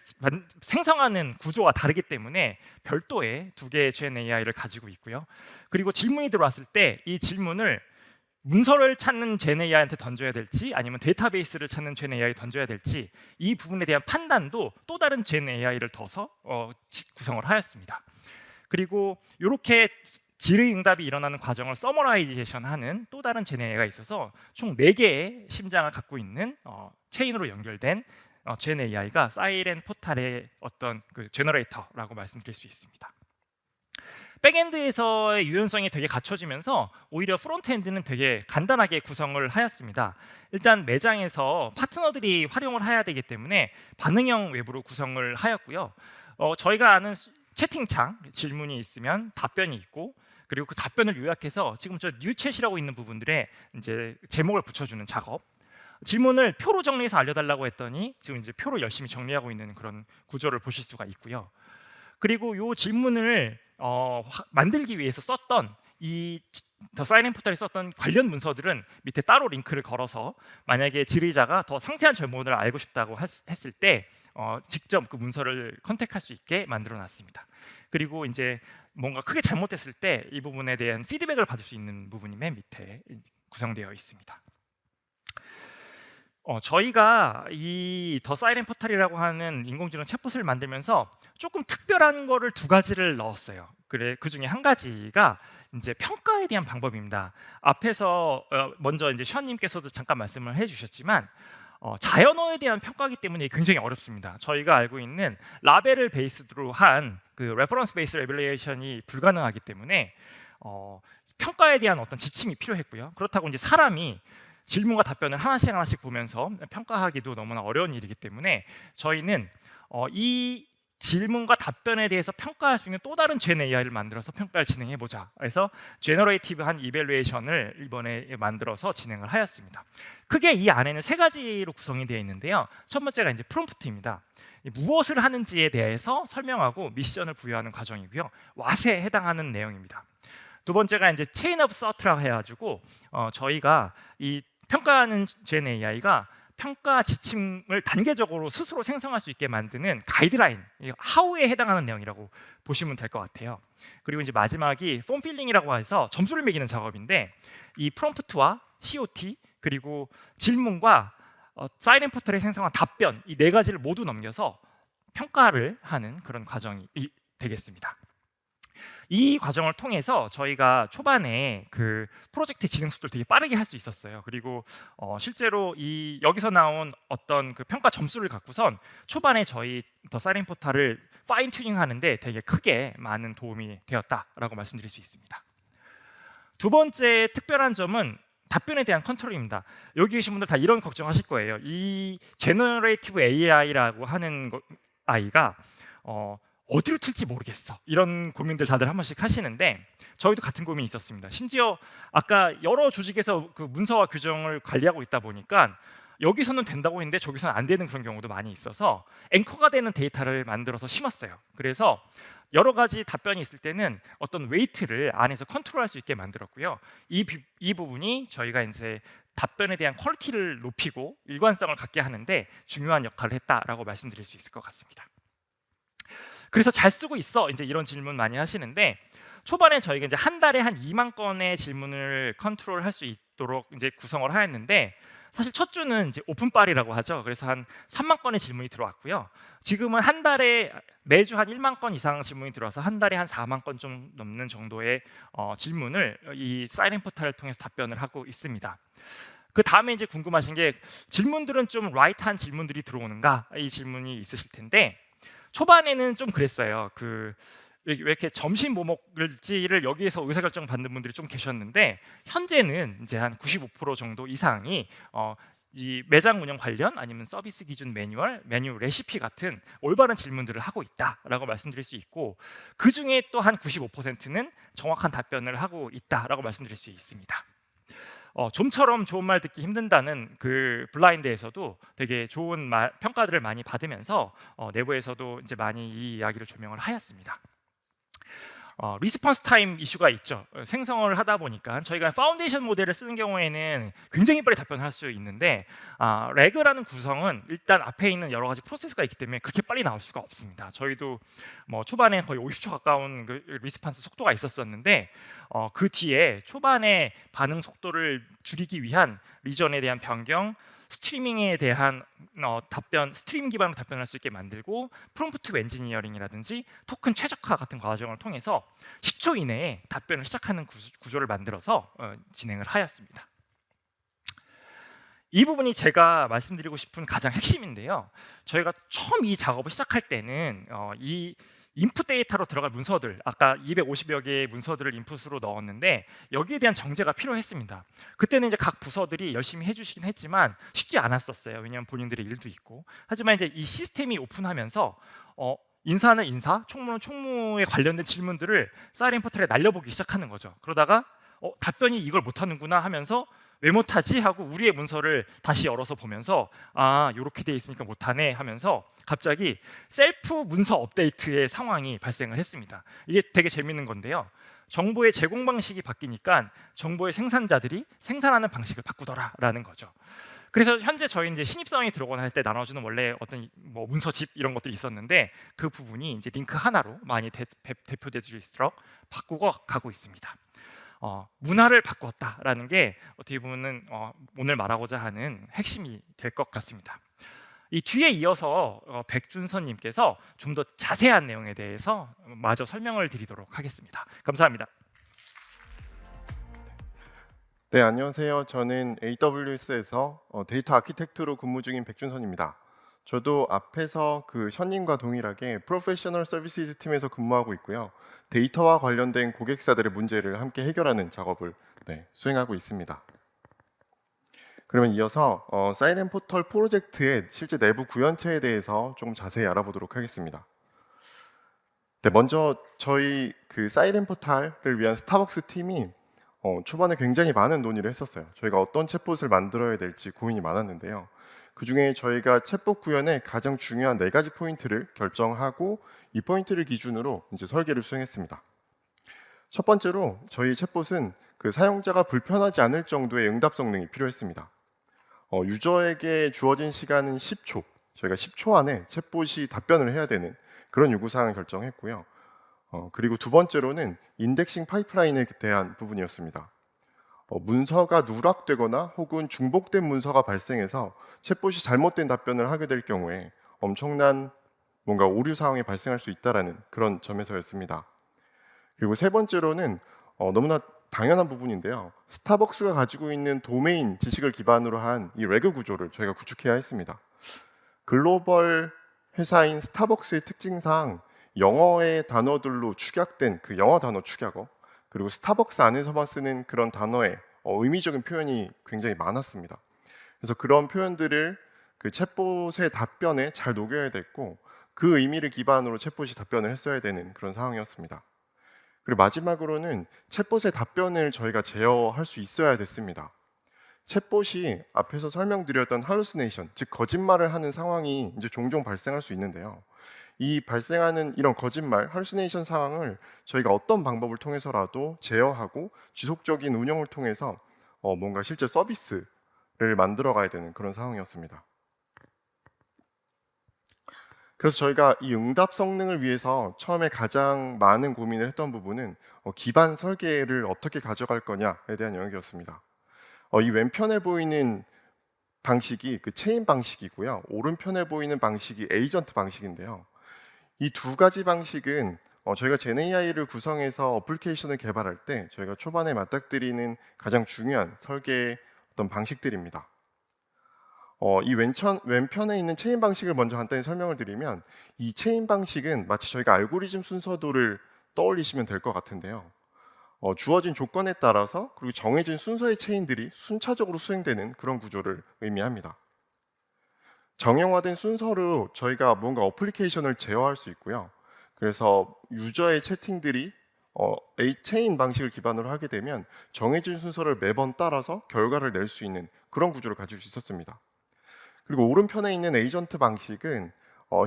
Speaker 2: 생성하는 구조가 다르기 때문에 별도의 2개의 GenAI를 가지고 있고요. 그리고 질문이 들어왔을 때 이 질문을 문서를 찾는 GenAI한테 던져야 될지 아니면 데이터베이스를 찾는 GenAI에 던져야 될지 이 부분에 대한 판단도 또 다른 GenAI를 둬서 구성을 하였습니다. 그리고 이렇게 질의응답이 일어나는 과정을 서머라이제이션하는 또 다른 GenAI가 있어서 총 4개의 심장을 갖고 있는 체인으로 연결된 GenAI가 사이렌 포탈의 어떤 그 제너레이터라고 말씀드릴 수 있습니다. 백엔드에서의 유연성이 되게 갖춰지면서 오히려 프론트엔드는 되게 간단하게 구성을 하였습니다. 일단 매장에서 파트너들이 활용을 해야 되기 때문에 반응형 웹으로 구성을 하였고요. 저희가 아는 채팅창, 질문이 있으면 답변이 있고 그리고 그 답변을 요약해서 지금 저 뉴챗이라고 있는 부분들에 이제 제목을 붙여주는 작업. 질문을 표로 정리해서 알려달라고 했더니 지금 이제 표로 열심히 정리하고 있는 그런 구조를 보실 수가 있고요. 그리고 이 질문을 만들기 위해서 썼던 이 더 사이렌 포탈이 썼던 관련 문서들은 밑에 따로 링크를 걸어서 만약에 질의자가 더 상세한 정보를 알고 싶다고 했을 때 직접 그 문서를 컨택할 수 있게 만들어 놨습니다. 그리고 이제 뭔가 크게 잘못됐을 때 이 부분에 대한 피드백을 받을 수 있는 부분이 맨 밑에 구성되어 있습니다. 저희가 이 더 사이렌 포탈이라고 하는 인공지능 챗봇을 만들면서 조금 특별한 거를 2가지를 넣었어요. 그래, 그 중에 한 가지가 이제 평가에 대한 방법입니다. 앞에서 먼저 이제 션님께서도 잠깐 말씀을 해주셨지만 자연어에 대한 평가이기 때문에 굉장히 어렵습니다. 저희가 알고 있는 라벨을 베이스로 한 그 레퍼런스 베이스 레벨레이션이 불가능하기 때문에 평가에 대한 어떤 지침이 필요했고요. 그렇다고 이제 사람이 질문과 답변을 하나씩 보면서 평가하기도 너무나 어려운 일이기 때문에 저희는 이 질문과 답변에 대해서 평가할 수 있는 또 다른 GenAI를 만들어서 평가를 진행해보자. 그래서 제너레이티브한 이밸루에이션을 이번에 만들어서 진행을 하였습니다. 크게 이 안에는 3가지로 구성이 되어 있는데요. 첫 번째가 이제 프롬프트입니다. 무엇을 하는지에 대해서 설명하고 미션을 부여하는 과정이고요. 왓에 해당하는 내용입니다. 두 번째가 이제 체인 오브 서트라고 해가지고 저희가 이 평가하는 GenAI가 평가 지침을 단계적으로 스스로 생성할 수 있게 만드는 가이드라인, 하우에 해당하는 내용이라고 보시면 될 것 같아요. 그리고 이제 마지막이 폼 필링이라고 해서 점수를 매기는 작업인데, 이 프롬프트와 COT 그리고 질문과 사이렌 포털에 생성한 답변, 이 네 가지를 모두 넘겨서 평가를 하는 그런 과정이 되겠습니다. 이 과정을 통해서 저희가 초반에 그 프로젝트 진행 속도를 되게 빠르게 할 수 있었어요. 그리고 실제로 여기서 나온 어떤 그 평가 점수를 갖고선 초반에 저희 더 사이렌 포탈을 파인 튜닝 하는데 되게 크게 많은 도움이 되었다라고 말씀드릴 수 있습니다. 두 번째 특별한 점은 답변에 대한 컨트롤입니다. 여기 계신 분들 다 이런 걱정하실 거예요. 이 제너레이티브 AI라고 하는 아이가 어디로 튈지 모르겠어, 이런 고민들 다들 한 번씩 하시는데 저희도 같은 고민이 있었습니다. 심지어 아까 여러 조직에서 그 문서와 규정을 관리하고 있다 보니까 여기서는 된다고 했는데 저기서는 안 되는 그런 경우도 많이 있어서 앵커가 되는 데이터를 만들어서 심었어요. 그래서 여러 가지 답변이 있을 때는 어떤 웨이트를 안에서 컨트롤할 수 있게 만들었고요. 이 부분이 저희가 이제 답변에 대한 퀄리티를 높이고 일관성을 갖게 하는데 중요한 역할을 했다라고 말씀드릴 수 있을 것 같습니다. 그래서 잘 쓰고 있어, 이제 이런 질문 많이 하시는데, 초반에 저희가 이제 한 달에 한 2만 건의 질문을 컨트롤할 수 있도록 이제 구성을 하였는데, 사실 첫 주는 이제 오픈빨이라고 하죠. 그래서 한 3만 건의 질문이 들어왔고요. 지금은 한 달에 매주 한 1만 건 이상 질문이 들어와서 한 달에 한 4만 건 좀 넘는 정도의 질문을 이 사이렌 포탈을 통해서 답변을 하고 있습니다. 그 다음에 이제 궁금하신 게, 질문들은 좀 라이트한 질문들이 들어오는가, 이 질문이 있으실 텐데, 초반에는 좀 그랬어요. 왜 이렇게 점심 뭐 먹을지를 여기에서 의사결정 받는 분들이 좀 계셨는데, 현재는 이제 한 95% 정도 이상이 이 매장 운영 관련 아니면 서비스 기준 매뉴얼, 메뉴 레시피 같은 올바른 질문들을 하고 있다라고 말씀드릴 수 있고, 그 중에 또 한 95%는 정확한 답변을 하고 있다라고 말씀드릴 수 있습니다. 좀처럼 좋은 말 듣기 힘든다는 그 블라인드에서도 되게 좋은 평가들을 많이 받으면서 내부에서도 이제 많이 이 이야기를 조명을 하였습니다. 리스폰스 타임 이슈가 있죠. 생성을 하다 보니까 저희가 파운데이션 모델을 쓰는 경우에는 굉장히 빨리 답변을 할 수 있는데, 레그라는 구성은 일단 앞에 있는 여러 가지 프로세스가 있기 때문에 그렇게 빨리 나올 수가 없습니다. 저희도 뭐 초반에 거의 50초 가까운 그 리스폰스 속도가 있었었는데, 그 뒤에 초반에 반응 속도를 줄이기 위한 리전에 대한 변경, 스트리밍에 대한 답변, 스트림 기반으로 답변할 수 있게 만들고, 프롬프트 엔지니어링이라든지 토큰 최적화 같은 과정을 통해서 10초 이내에 답변을 시작하는 구조를 만들어서 진행을 하였습니다. 이 부분이 제가 말씀드리고 싶은 가장 핵심인데요. 저희가 처음 이 작업을 시작할 때는 이 인풋 데이터로 들어갈 문서들, 아까 250여 개의 문서들을 인풋으로 넣었는데 여기에 대한 정제가 필요했습니다. 그때는 이제 각 부서들이 열심히 해주시긴 했지만 쉽지 않았었어요. 왜냐하면 본인들의 일도 있고. 하지만 이제 이 시스템이 오픈하면서 인사는 인사, 총무는 총무에 관련된 질문들을 사이렌 포털에 날려보기 시작하는 거죠. 그러다가 답변이 이걸 못하는구나 하면서 왜 못하지? 하고 우리의 문서를 다시 열어서 보면서 이렇게 돼 있으니까 못하네 하면서 갑자기 셀프 문서 업데이트의 상황이 발생을 했습니다. 이게 되게 재밌는 건데요. 정보의 제공 방식이 바뀌니까 정보의 생산자들이 생산하는 방식을 바꾸더라라는 거죠. 그래서 현재 저희 이제 신입사원이 들어오거나 할 때 나눠주는 원래 어떤 뭐 문서집 이런 것들이 있었는데, 그 부분이 이제 링크 하나로 많이 대표될 수 있도록 바꾸고 가고 있습니다. 문화를 바꾸었다라는 게 어떻게 보면은 오늘 말하고자 하는 핵심이 될 것 같습니다. 이 뒤에 이어서 백준선님께서 좀 더 자세한 내용에 대해서 마저 설명을 드리도록 하겠습니다. 감사합니다.
Speaker 3: 네, 안녕하세요. 저는 AWS에서 데이터 아키텍트로 근무 중인 백준선입니다. 저도 앞에서 그 션님과 동일하게 프로페셔널 서비스 팀에서 근무하고 있고요. 데이터와 관련된 고객사들의 문제를 함께 해결하는 작업을 수행하고 있습니다. 그러면 이어서 사이렌 포털 프로젝트의 실제 내부 구현체에 대해서 좀 자세히 알아보도록 하겠습니다. 네, 먼저 저희 그 사이렌 포털을 위한 스타벅스 팀이 초반에 굉장히 많은 논의를 했었어요. 저희가 어떤 챗봇을 만들어야 될지 고민이 많았는데요. 그 중에 저희가 챗봇 구현의 가장 중요한 4가지 포인트를 결정하고 이 포인트를 기준으로 이제 설계를 수행했습니다. 첫 번째로 저희 챗봇은 그 사용자가 불편하지 않을 정도의 응답 성능이 필요했습니다. 유저에게 주어진 시간은 10초. 저희가 10초 안에 챗봇이 답변을 해야 되는 그런 요구사항을 결정했고요. 그리고 두 번째로는 인덱싱 파이프라인에 대한 부분이었습니다. 문서가 누락되거나 혹은 중복된 문서가 발생해서 챗봇이 잘못된 답변을 하게 될 경우에 엄청난 뭔가 오류 사항이 발생할 수 있다라는 그런 점에서였습니다. 그리고 세 번째로는 너무나 당연한 부분인데요. 스타벅스가 가지고 있는 도메인 지식을 기반으로 한 이 레그 구조를 저희가 구축해야 했습니다. 글로벌 회사인 스타벅스의 특징상 영어의 단어들로 축약된 그 영어 단어 축약어, 그리고 스타벅스 안에서만 쓰는 그런 단어의 의미적인 표현이 굉장히 많았습니다. 그래서 그런 표현들을 그 챗봇의 답변에 잘 녹여야 됐고, 그 의미를 기반으로 챗봇이 답변을 했어야 되는 그런 상황이었습니다. 그리고 마지막으로는 챗봇의 답변을 저희가 제어할 수 있어야 됐습니다. 챗봇이 앞에서 설명드렸던 hallucination, 즉 거짓말을 하는 상황이 이제 종종 발생할 수 있는데요. 이 발생하는 이런 거짓말, hallucination 상황을 저희가 어떤 방법을 통해서라도 제어하고 지속적인 운영을 통해서 뭔가 실제 서비스를 만들어 가야 되는 그런 상황이었습니다. 그래서 저희가 이 응답 성능을 위해서 처음에 가장 많은 고민을 했던 부분은 기반 설계를 어떻게 가져갈 거냐에 대한 영역이었습니다. 이 왼편에 보이는 방식이 그 체인 방식이고요. 오른편에 보이는 방식이 에이전트 방식인데요. 이 두 가지 방식은 저희가 GenAI를 구성해서 어플리케이션을 개발할 때 저희가 초반에 맞닥뜨리는 가장 중요한 설계 어떤 방식들입니다. 이 왼편에 있는 체인 방식을 먼저 간단히 설명을 드리면, 이 체인 방식은 마치 저희가 알고리즘 순서도를 떠올리시면 될 것 같은데요. 주어진 조건에 따라서 그리고 정해진 순서의 체인들이 순차적으로 수행되는 그런 구조를 의미합니다. 정형화된 순서로 저희가 뭔가 어플리케이션을 제어할 수 있고요. 그래서 유저의 채팅들이 체인 방식을 기반으로 하게 되면 정해진 순서를 매번 따라서 결과를 낼 수 있는 그런 구조를 가질 수 있었습니다. 그리고 오른편에 있는 에이전트 방식은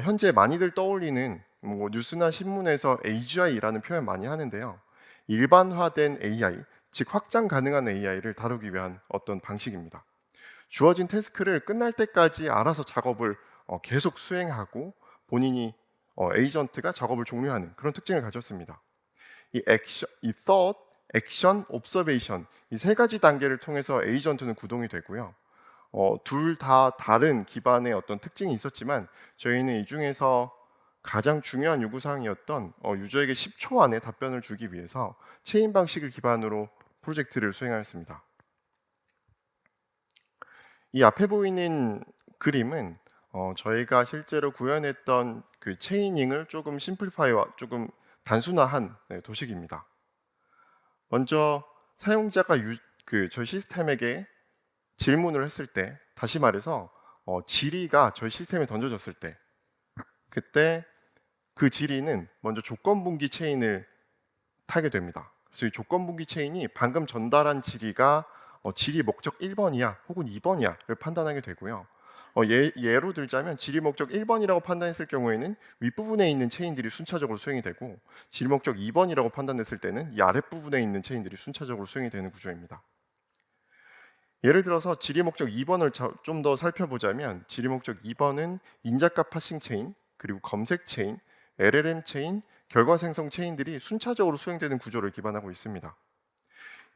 Speaker 3: 현재 많이들 떠올리는 뭐 뉴스나 신문에서 AGI라는 표현 많이 하는데요. 일반화된 AI, 즉 확장 가능한 AI를 다루기 위한 어떤 방식입니다. 주어진 태스크를 끝날 때까지 알아서 작업을 계속 수행하고 본인이 에이전트가 작업을 종료하는 그런 특징을 가졌습니다. 이 thought, action, observation 이 세 가지 단계를 통해서 에이전트는 구동이 되고요. 둘 다 다른 기반의 어떤 특징이 있었지만 저희는 이 중에서 가장 중요한 요구사항이었던 유저에게 10초 안에 답변을 주기 위해서 체인 방식을 기반으로 프로젝트를 수행하였습니다. 이 앞에 보이는 그림은 저희가 실제로 구현했던 그 체이닝을 조금 심플리파이와 조금 단순화한 도식입니다. 먼저 사용자가 저희 시스템에게 질문을 했을 때, 다시 말해서 질의가 저희 시스템에 던져졌을 때, 그때 그 질의는 먼저 조건분기 체인을 타게 됩니다. 그래서 이 조건분기 체인이 방금 전달한 질의가 질의 목적 1번이야 혹은 2번이야를 판단하게 되고요. 예로 들자면 질의 목적 1번이라고 판단했을 경우에는 윗부분에 있는 체인들이 순차적으로 수행이 되고, 질의 목적 2번이라고 판단했을 때는 이 아랫부분에 있는 체인들이 순차적으로 수행이 되는 구조입니다. 예를 들어서 질의 목적 2번을 좀 더 살펴보자면, 질의 목적 2번은 인자값 파싱 체인, 그리고 검색 체인, LLM 체인, 결과 생성 체인들이 순차적으로 수행되는 구조를 기반하고 있습니다.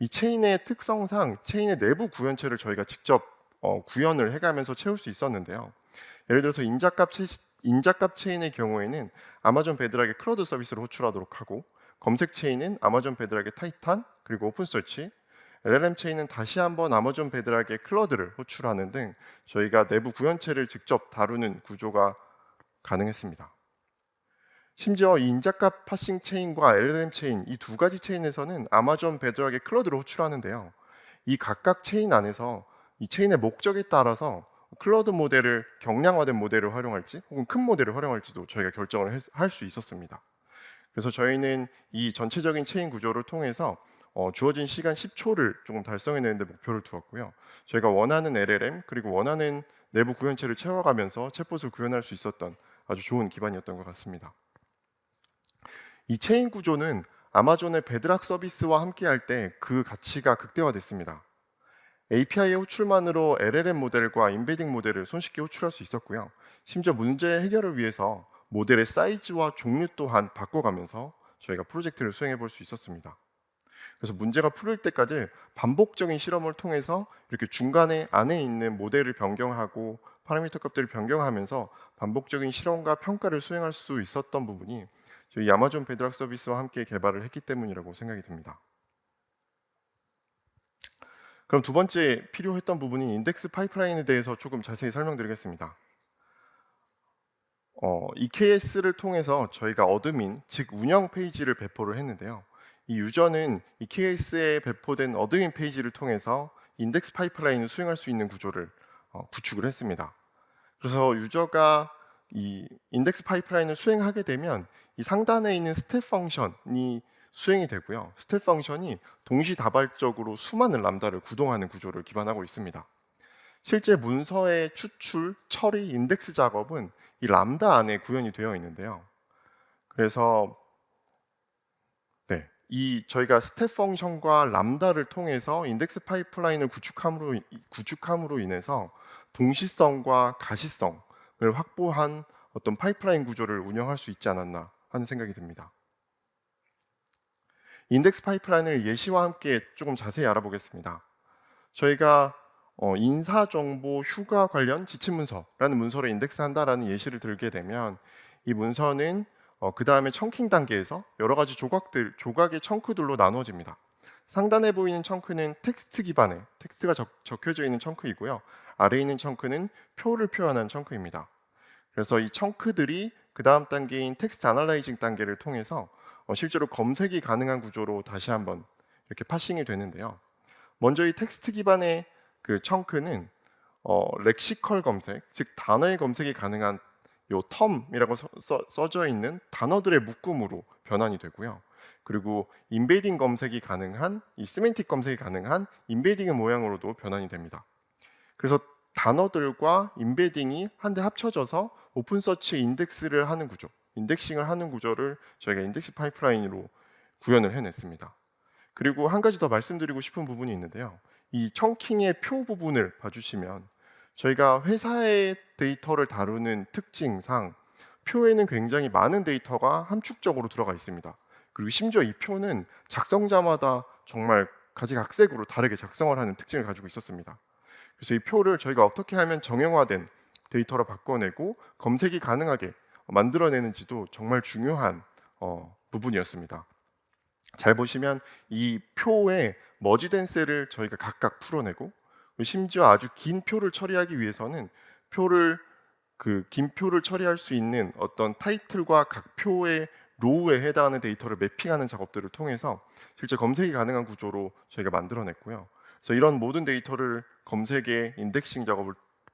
Speaker 3: 이 체인의 특성상 체인의 내부 구현체를 저희가 직접 구현을 해가면서 채울 수 있었는데요. 예를 들어서 인자값 체인의 경우에는 아마존 베드락의 클로드 서비스를 호출하도록 하고, 검색 체인은 아마존 베드락의 타이탄 그리고 오픈서치, LLM 체인은 다시 한번 아마존 베드락의 클로드를 호출하는 등 저희가 내부 구현체를 직접 다루는 구조가 가능했습니다. 심지어 이 인자값 파싱 체인과 LLM 체인 이 두 가지 체인에서는 아마존 베드락의 클로드를 호출하는데요. 이 각각 체인 안에서 이 체인의 목적에 따라서 클로드 모델을 경량화된 모델을 활용할지 혹은 큰 모델을 활용할지도 저희가 결정을 할 수 있었습니다. 그래서 저희는 이 전체적인 체인 구조를 통해서 주어진 시간 10초를 조금 달성해내는 데 목표를 두었고요. 저희가 원하는 LLM 그리고 원하는 내부 구현체를 채워가면서 챗봇을 구현할 수 있었던 아주 좋은 기반이었던 것 같습니다. 이 체인 구조는 아마존의 베드락 서비스와 함께 할 때 그 가치가 극대화됐습니다. API의 호출만으로 LLM 모델과 인베딩 모델을 손쉽게 호출할 수 있었고요. 심지어 문제 해결을 위해서 모델의 사이즈와 종류 또한 바꿔가면서 저희가 프로젝트를 수행해 볼 수 있었습니다. 그래서 문제가 풀릴 때까지 반복적인 실험을 통해서 이렇게 중간에 안에 있는 모델을 변경하고 파라미터 값들을 변경하면서 반복적인 실험과 평가를 수행할 수 있었던 부분이 저희 아마존 베드락 서비스와 함께 개발을 했기 때문이라고 생각이 듭니다. 그럼 두 번째 필요했던 부분인 인덱스 파이프라인에 대해서 조금 자세히 설명드리겠습니다. EKS를 통해서 저희가 어드민, 즉 운영 페이지를 배포를 했는데요. 이 유저는 EKS에 배포된 어드민 페이지를 통해서 인덱스 파이프라인을 수행할 수 있는 구조를 구축을 했습니다. 그래서 유저가 이 인덱스 파이프라인을 수행하게 되면 이 상단에 있는 스텝 펑션이 수행이 되고요. 스텝 펑션이 동시다발적으로 수많은 람다를 구동하는 구조를 기반하고 있습니다. 실제 문서의 추출, 처리, 인덱스 작업은 이 람다 안에 구현이 되어 있는데요. 그래서 이 저희가 스텝 펑션과 람다를 통해서 인덱스 파이프라인을 구축함으로 인해서 동시성과 가시성을 확보한 어떤 파이프라인 구조를 운영할 수 있지 않았나 하는 생각이 듭니다. 인덱스 파이프라인을 예시와 함께 조금 자세히 알아보겠습니다. 저희가 인사정보 휴가 관련 지침문서라는 문서를 인덱스한다라는 예시를 들게 되면 이 문서는 그 다음에 청킹 단계에서 여러 가지 조각의 청크들로 나누어집니다. 상단에 보이는 청크는 텍스트 기반의 텍스트가 적혀져 있는 청크이고요. 아래에 있는 청크는 표를 표현한 청크입니다. 그래서 이 청크들이 그 다음 단계인 텍스트 애널라이징 단계를 통해서 실제로 검색이 가능한 구조로 다시 한번 이렇게 파싱이 되는데요. 먼저 이 텍스트 기반의 그 청크는 렉시컬 검색, 즉 단어의 검색이 가능한 요 텀이라고 써져 있는 단어들의 묶음으로 변환이 되고요. 그리고 인베딩 검색이 가능한 이 시멘틱 검색이 가능한 인베딩의 모양으로도 변환이 됩니다. 그래서 단어들과 인베딩이 한데 합쳐져서 오픈 서치 인덱스를 하는 구조, 인덱싱을 하는 구조를 저희가 인덱스 파이프라인으로 구현을 해냈습니다. 그리고 한 가지 더 말씀드리고 싶은 부분이 있는데요. 이 청킹의 표 부분을 봐주시면 저희가 회사의 데이터를 다루는 특징상 표에는 굉장히 많은 데이터가 함축적으로 들어가 있습니다. 그리고 심지어 이 표는 작성자마다 정말 가지각색으로 다르게 작성을 하는 특징을 가지고 있었습니다. 그래서 이 표를 저희가 어떻게 하면 정형화된 데이터로 바꿔내고 검색이 가능하게 만들어내는지도 정말 중요한 부분이었습니다. 잘 보시면 이 표에 머지된 셀을 저희가 각각 풀어내고 심지어 아주 긴 표를 처리하기 위해서는 긴 표를 처리할 수 있는 어떤 타이틀과 각 표의 로우에 해당하는 데이터를 매핑하는 작업들을 통해서 실제 검색이 가능한 구조로 저희가 만들어냈고요. 그래서 이런 모든 데이터를 검색의 인덱싱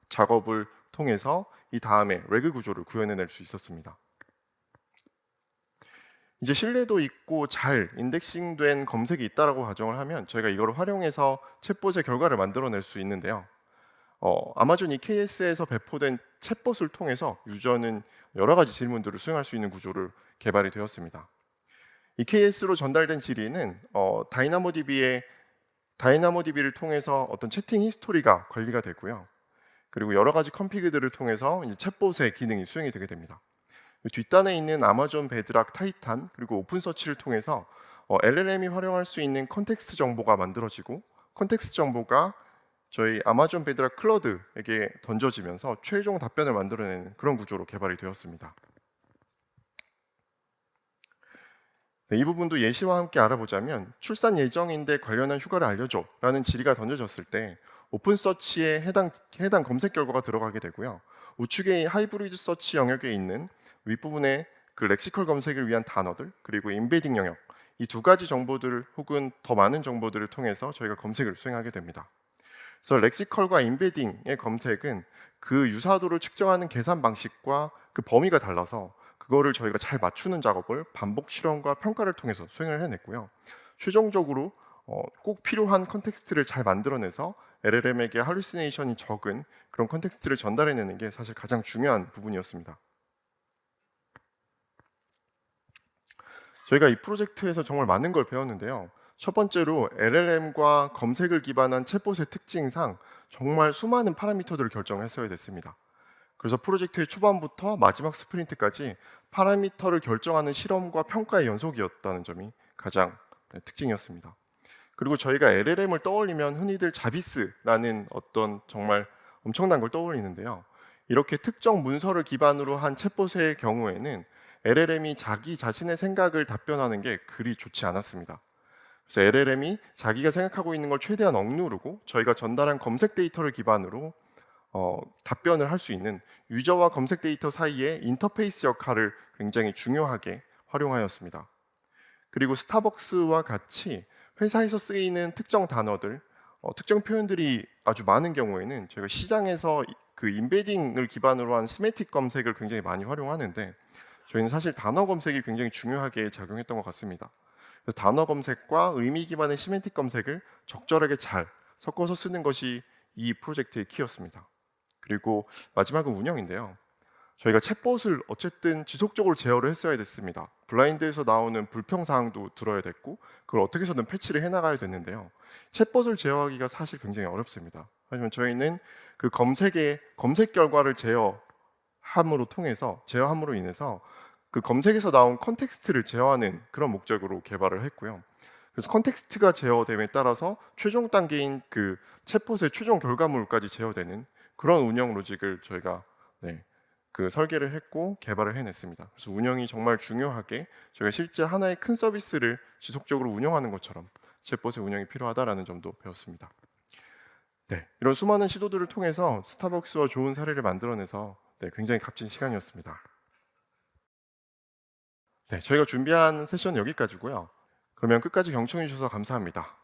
Speaker 3: 작업을 통해서 이 다음에 레그 구조를 구현해낼 수 있었습니다. 이제 신뢰도 있고 잘 인덱싱된 검색이 있다라고 가정을 하면 저희가 이걸 활용해서 챗봇의 결과를 만들어낼 수 있는데요. 아마존 EKS에서 배포된 챗봇을 통해서 유저는 여러 가지 질문들을 수행할 수 있는 구조를 개발이 되었습니다. EKS로 전달된 질의는 다이나모DB를 통해서 어떤 채팅 히스토리가 관리가 되고요. 그리고 여러 가지 컨피그들을 통해서 이제 챗봇의 기능이 수행이 되게 됩니다. 뒷단에 있는 아마존 베드락 타이탄 그리고 오픈 서치를 통해서 LLM이 활용할 수 있는 컨텍스트 정보가 만들어지고 컨텍스트 정보가 저희 아마존 베드락 클러드에게 던져지면서 최종 답변을 만들어내는 그런 구조로 개발이 되었습니다. 이 부분도 예시와 함께 알아보자면 출산 예정인데 관련한 휴가를 알려줘 라는 질의가 던져졌을 때 오픈 서치에 해당 검색 결과가 들어가게 되고요. 우측의 하이브리드 서치 영역에 있는 윗부분에 그 렉시컬 검색을 위한 단어들 그리고 인베딩 영역 이 두 가지 정보들을 혹은 더 많은 정보들을 통해서 저희가 검색을 수행하게 됩니다. 그래서 렉시컬과 인베딩의 검색은 그 유사도를 측정하는 계산 방식과 그 범위가 달라서 그거를 저희가 잘 맞추는 작업을 반복 실험과 평가를 통해서 수행을 해냈고요. 최종적으로 꼭 필요한 컨텍스트를 잘 만들어내서 LLM에게 할루시네이션이 적은 그런 컨텍스트를 전달해내는 게 사실 가장 중요한 부분이었습니다. 저희가 이 프로젝트에서 정말 많은 걸 배웠는데요. 첫 번째로 LLM과 검색을 기반한 챗봇의 특징상 정말 수많은 파라미터들을 결정했어야 됐습니다. 그래서 프로젝트의 초반부터 마지막 스프린트까지 파라미터를 결정하는 실험과 평가의 연속이었다는 점이 가장 특징이었습니다. 그리고 저희가 LLM을 떠올리면 흔히들 자비스라는 어떤 정말 엄청난 걸 떠올리는데요. 이렇게 특정 문서를 기반으로 한 챗봇의 경우에는 LLM이 자기 자신의 생각을 답변하는 게 그리 좋지 않았습니다. 그래서 LLM이 자기가 생각하고 있는 걸 최대한 억누르고 저희가 전달한 검색 데이터를 기반으로 답변을 할 수 있는 유저와 검색 데이터 사이의 인터페이스 역할을 굉장히 중요하게 활용하였습니다. 그리고 스타벅스와 같이 회사에서 쓰이는 특정 단어들, 특정 표현들이 아주 많은 경우에는 저희가 시장에서 그 인베딩을 기반으로 한 스메틱 검색을 굉장히 많이 활용하는데 저희는 사실 단어 검색이 굉장히 중요하게 작용했던 것 같습니다. 그래서 단어 검색과 의미 기반의 시멘틱 검색을 적절하게 잘 섞어서 쓰는 것이 이 프로젝트의 키였습니다. 그리고 마지막은 운영인데요. 저희가 챗봇을 어쨌든 지속적으로 제어를 했어야 됐습니다. 블라인드에서 나오는 불평 사항도 들어야 됐고 그걸 어떻게 해서든 패치를 해나가야 됐는데요. 챗봇을 제어하기가 사실 굉장히 어렵습니다. 하지만 저희는 그 검색 결과를 제어함으로 인해서 그 검색에서 나온 컨텍스트를 제어하는 그런 목적으로 개발을 했고요. 그래서 컨텍스트가 제어됨에 따라서 최종 단계인 그 챗봇의 최종 결과물까지 제어되는 그런 운영 로직을 저희가 그 설계를 했고 개발을 해냈습니다. 그래서 운영이 정말 중요하게 저희가 실제 하나의 큰 서비스를 지속적으로 운영하는 것처럼 챗봇의 운영이 필요하다라는 점도 배웠습니다. 이런 수많은 시도들을 통해서 스타벅스와 좋은 사례를 만들어내서 굉장히 값진 시간이었습니다. 저희가 준비한 세션 여기까지고요. 그러면 끝까지 경청해 주셔서 감사합니다.